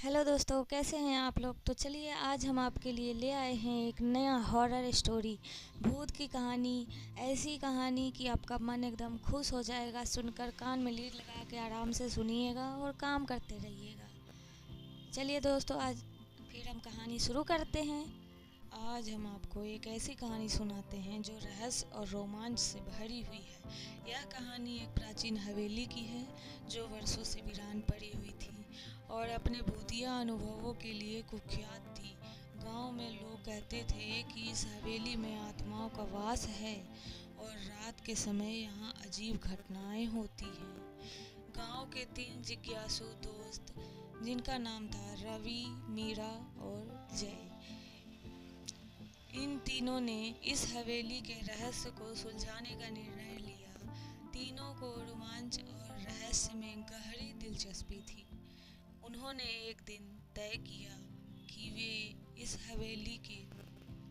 Hello दोस्तों, कैसे हैं आप लोग। तो चलिए आज हम आपके लिए ले आए हैं एक नया हॉरर स्टोरी, भूत की कहानी। ऐसी कहानी कि आपका मन एकदम खुश हो जाएगा सुनकर। कान में लीड लगा के आराम से सुनिएगा और काम करते रहिएगा। चलिए दोस्तों, आज फिर हम कहानी शुरू करते हैं। आज हम आपको एक ऐसी कहानी सुनाते हैं जो रहस्य और रोमांच से भरी हुई है। यह कहानी एक प्राचीन हवेली की है जो वर्षों से वीरान पड़ी हुई थी और अपने भूतिया अनुभवों के लिए कुख्यात थी। गांव में लोग कहते थे कि इस हवेली में आत्माओं का वास है और रात के समय यहाँ अजीब घटनाएं होती हैं। गांव के 3 जिज्ञासु दोस्त, जिनका नाम था रवि, मीरा और जय, इन तीनों ने इस हवेली के रहस्य को सुलझाने का निर्णय लिया। तीनों को रोमांच और रहस्य में गहरी दिलचस्पी थी। उन्होंने एक दिन तय किया कि वे इस हवेली की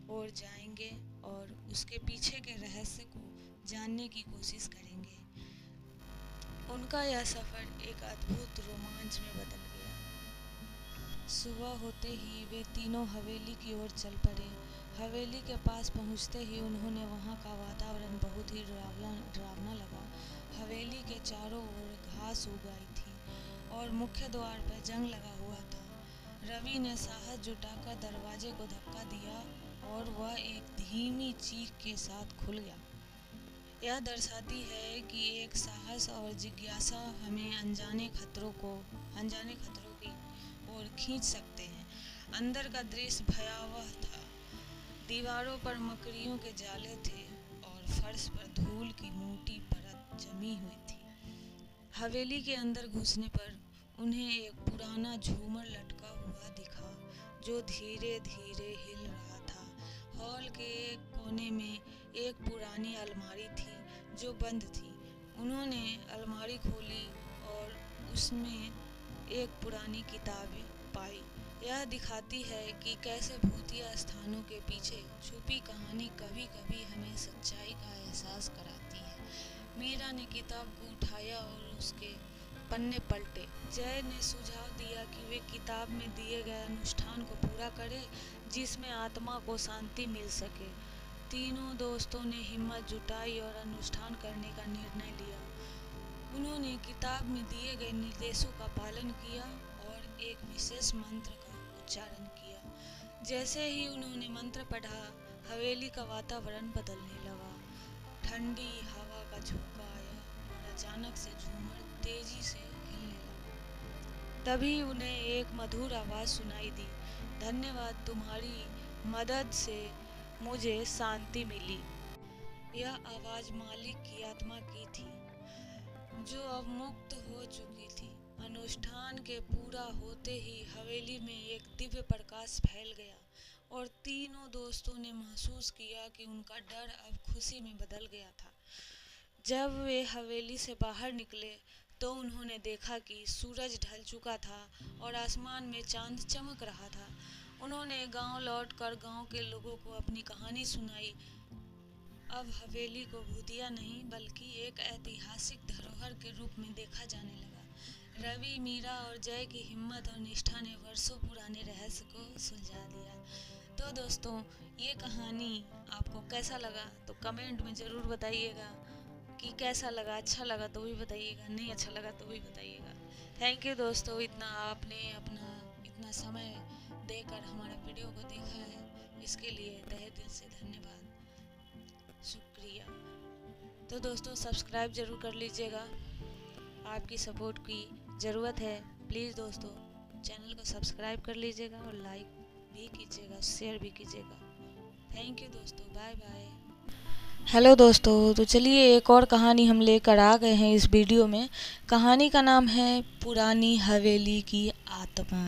ओर जाएंगे और उसके पीछे के रहस्य को जानने की कोशिश करेंगे। उनका यह सफ़र एक अद्भुत रोमांच में बदल गया। सुबह होते ही वे तीनों हवेली की ओर चल पड़े। हवेली के पास पहुंचते ही उन्होंने वहां का वातावरण बहुत ही डरावना लगा। हवेली के चारों ओर घास उग आई थी और मुख्य द्वार पर जंग लगा हुआ था। रवि ने साहस जुटाकर दरवाजे को धक्का दिया और वह एक धीमी चीख के साथ खुल गया। यह दर्शाती है कि एक साहस और जिज्ञासा हमें अनजाने खतरों की ओर खींच सकते हैं। अंदर का दृश्य भयावह था। दीवारों पर मकड़ियों के जाले थे और फर्श पर धूल की मोटी परत जमी हुई थी। हवेली के अंदर घुसने पर उन्हें एक पुराना झूमर लटका हुआ दिखा जो धीरे धीरे हिल रहा था। हॉल के एक कोने में एक पुरानी अलमारी थी जो बंद थी। उन्होंने अलमारी खोली और उसमें एक पुरानी किताब पाई। यह दिखाती है कि कैसे भूतिया स्थानों के पीछे छुपी कहानी कभी कभी हमें सच्चाई का एहसास कराती है। मीरा ने किताब को उठाया और उसके पन्ने पलटे। जय ने सुझाव दिया कि वे किताब में दिए गए अनुष्ठान को पूरा करें जिसमें आत्मा को शांति मिल सके। तीनों दोस्तों ने हिम्मत जुटाई और अनुष्ठान करने का निर्णय लिया। उन्होंने किताब में दिए गए निर्देशों का पालन किया और एक विशेष मंत्र का उच्चारण किया। जैसे ही उन्होंने मंत्र पढ़ा, हवेली का वातावरण बदलने लगा। ठंडी हवा का झोंका आया और अचानक से झूमर तेजी से हिलने लगा। तभी उन्हें एक मधुर आवाज़ सुनाई दी, धन्यवाद, तुम्हारी मदद से मुझे शांति मिली। यह आवाज़ मालिक की आत्मा की थी जो अब मुक्त हो चुकी थी। अनुष्ठान के पूरा होते ही हवेली में एक दिव्य प्रकाश फैल गया और तीनों दोस्तों ने महसूस किया कि उनका डर अब खुशी में बदल गया था। जब वे हवेली से बाहर निकले तो उन्होंने देखा कि सूरज ढल चुका था और आसमान में चांद चमक रहा था। उन्होंने गांव लौटकर गांव के लोगों को अपनी कहानी सुनाई। अब हवेली को भूतिया नहीं बल्कि एक ऐतिहासिक धरोहर के रूप में देखा जाने लगा। रवि, मीरा और जय की हिम्मत और निष्ठा ने वर्षों पुराने रहस्य को सुलझा दिया। तो दोस्तों, ये कहानी आपको कैसा लगा तो कमेंट में ज़रूर बताइएगा कि कैसा लगा। अच्छा लगा तो भी बताइएगा, नहीं अच्छा लगा तो भी बताइएगा। थैंक यू दोस्तों, आपने इतना समय देकर हमारे वीडियो को देखा है, इसके लिए तहे दिल से धन्यवाद, शुक्रिया। तो दोस्तों, सब्सक्राइब ज़रूर कर लीजिएगा, आपकी सपोर्ट की ज़रूरत है। प्लीज़ दोस्तों, चैनल को सब्सक्राइब कर लीजिएगा और लाइक भी कीजिएगा, शेयर भी कीजिएगा। थैंक यू दोस्तों, बाय बाय। हेलो दोस्तों, तो चलिए एक और कहानी हम लेकर आ गए हैं इस वीडियो में। कहानी का नाम है पुरानी हवेली की आत्मा।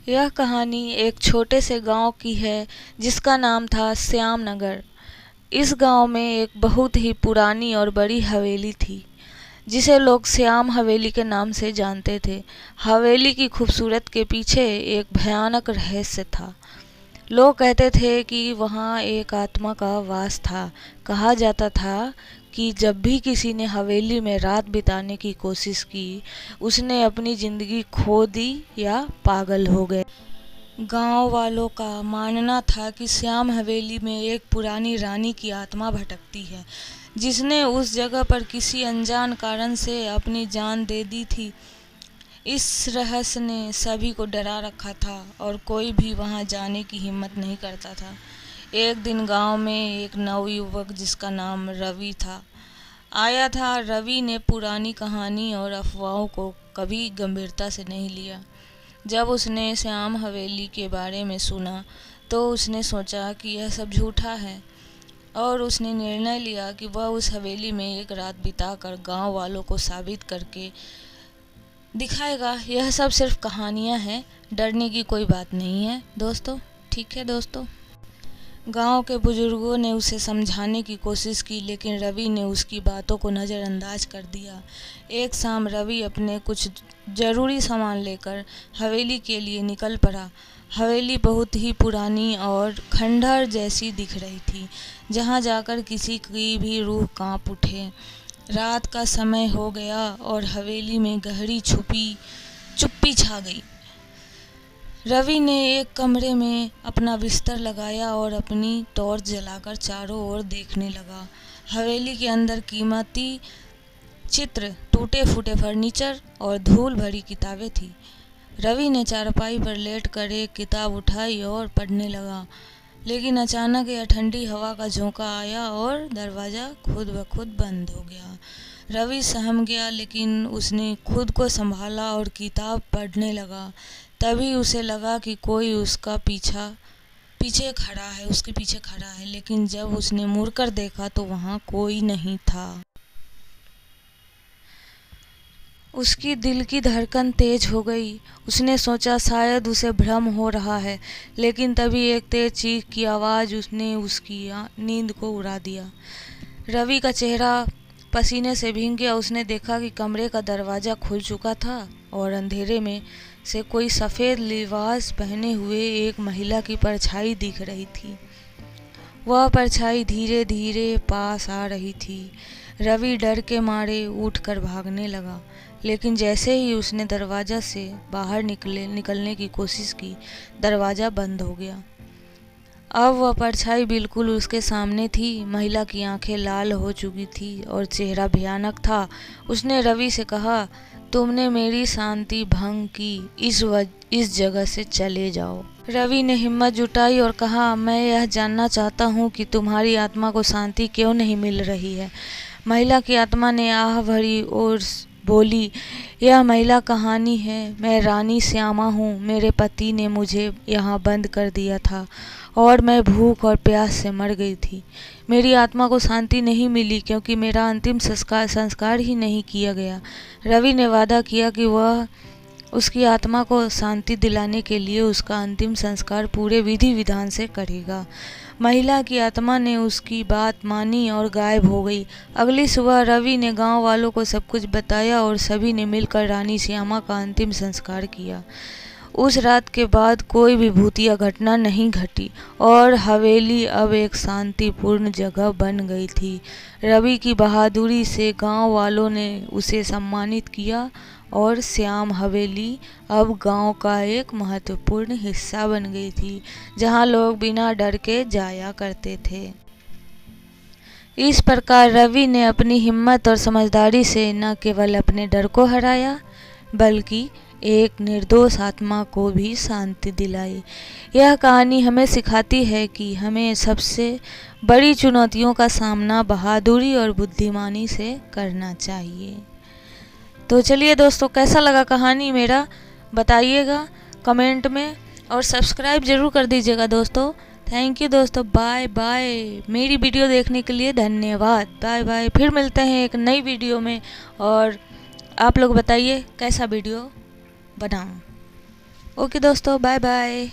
यह कहानी एक छोटे से गांव की है जिसका नाम था श्याम नगर। इस गांव में एक बहुत ही पुरानी और बड़ी हवेली थी जिसे लोग श्याम हवेली के नाम से जानते थे। हवेली की खूबसूरत के पीछे एक भयानक रहस्य था। लोग कहते थे कि वहाँ एक आत्मा का वास था। कहा जाता था कि जब भी किसी ने हवेली में रात बिताने की कोशिश की उसने अपनी ज़िंदगी खो दी या पागल हो गए। गांव वालों का मानना था कि श्याम हवेली में एक पुरानी रानी की आत्मा भटकती है जिसने उस जगह पर किसी अनजान कारण से अपनी जान दे दी थी। इस रहस्य ने सभी को डरा रखा था और कोई भी वहां जाने की हिम्मत नहीं करता था। एक दिन गांव में एक नवयुवक जिसका नाम रवि था आया था। रवि ने पुरानी कहानी और अफवाहों को कभी गंभीरता से नहीं लिया। जब उसने श्याम हवेली के बारे में सुना तो उसने सोचा कि यह सब झूठा है और उसने निर्णय लिया कि वह उस हवेली में एक रात बिताकर गांव वालों को साबित करके दिखाएगा यह सब सिर्फ कहानियां हैं, डरने की कोई बात नहीं है दोस्तों। ठीक है दोस्तों। गांव के बुजुर्गों ने उसे समझाने की कोशिश की लेकिन रवि ने उसकी बातों को नज़रअंदाज कर दिया। एक शाम रवि अपने कुछ ज़रूरी सामान लेकर हवेली के लिए निकल पड़ा। हवेली बहुत ही पुरानी और खंडहर जैसी दिख रही थी जहां जाकर किसी की भी रूह कांप उठे। रात का समय हो गया और हवेली में गहरी चुप्पी छा गई। रवि ने एक कमरे में अपना बिस्तर लगाया और अपनी टॉर्च जलाकर चारों ओर देखने लगा। हवेली के अंदर कीमती चित्र, टूटे फूटे फर्नीचर और धूल भरी किताबें थी। रवि ने चारपाई पर लेटकर एक किताब उठाई और पढ़ने लगा, लेकिन अचानक यह ठंडी हवा का झोंका आया और दरवाज़ा खुद ब खुद बंद हो गया। रवि सहम गया लेकिन उसने खुद को संभाला और किताब पढ़ने लगा। तभी उसे लगा कि कोई उसके पीछे खड़ा है, लेकिन जब उसने मुड़कर देखा तो वहाँ कोई नहीं था। उसकी दिल की धड़कन तेज हो गई। उसने सोचा शायद उसे भ्रम हो रहा है, लेकिन तभी एक तेज चीख की आवाज़ उसने उसकी नींद को उड़ा दिया। रवि का चेहरा पसीने से भीग गया। उसने देखा कि कमरे का दरवाज़ा खुल चुका था और अंधेरे में से कोई सफ़ेद लिबास पहने हुए एक महिला की परछाई दिख रही थी। वह परछाई धीरे धीरे पास आ रही थी। रवि डर के मारे उठकर भागने लगा, लेकिन जैसे ही उसने दरवाज़ा से बाहर निकलने की कोशिश की, दरवाज़ा बंद हो गया। अब वह परछाई बिल्कुल उसके सामने थी। महिला की आंखें लाल हो चुकी थी और चेहरा भयानक था। उसने रवि से कहा, तुमने मेरी शांति भंग की, इस जगह से चले जाओ। रवि ने हिम्मत जुटाई और कहा, मैं यह जानना चाहता हूँ कि तुम्हारी आत्मा को शांति क्यों नहीं मिल रही है। महिला की आत्मा ने आह भरी और बोली, यह महिला कहानी है। मैं रानी श्यामा हूँ। मेरे पति ने मुझे यहाँ बंद कर दिया था और मैं भूख और प्यास से मर गई थी। मेरी आत्मा को शांति नहीं मिली क्योंकि मेरा अंतिम संस्कार ही नहीं किया गया। रवि ने वादा किया कि वह उसकी आत्मा को शांति दिलाने के लिए उसका अंतिम संस्कार पूरे विधि विधान से करेगा। महिला की आत्मा ने उसकी बात मानी और गायब हो गई। अगली सुबह रवि ने गांव वालों को सब कुछ बताया और सभी ने मिलकर रानी श्यामा का अंतिम संस्कार किया। उस रात के बाद कोई भी भूतिया घटना नहीं घटी और हवेली अब एक शांतिपूर्ण जगह बन गई थी। रवि की बहादुरी से गांव वालों ने उसे सम्मानित किया और श्याम हवेली अब गांव का एक महत्वपूर्ण हिस्सा बन गई थी, जहां लोग बिना डर के जाया करते थे। इस प्रकार रवि ने अपनी हिम्मत और समझदारी से न केवल अपने डर को हराया, बल्कि एक निर्दोष आत्मा को भी शांति दिलाई। यह कहानी हमें सिखाती है कि हमें सबसे बड़ी चुनौतियों का सामना बहादुरी और बुद्धिमानी से करना चाहिए। तो चलिए दोस्तों, कैसा लगा कहानी मेरा बताइएगा कमेंट में और सब्सक्राइब ज़रूर कर दीजिएगा दोस्तों। थैंक यू दोस्तों, बाय बाय। मेरी वीडियो देखने के लिए धन्यवाद। Bye bye. फिर मिलते हैं एक नई वीडियो में और आप लोग बताइए कैसा वीडियो बनाऊं। ओके दोस्तों, बाय बाय।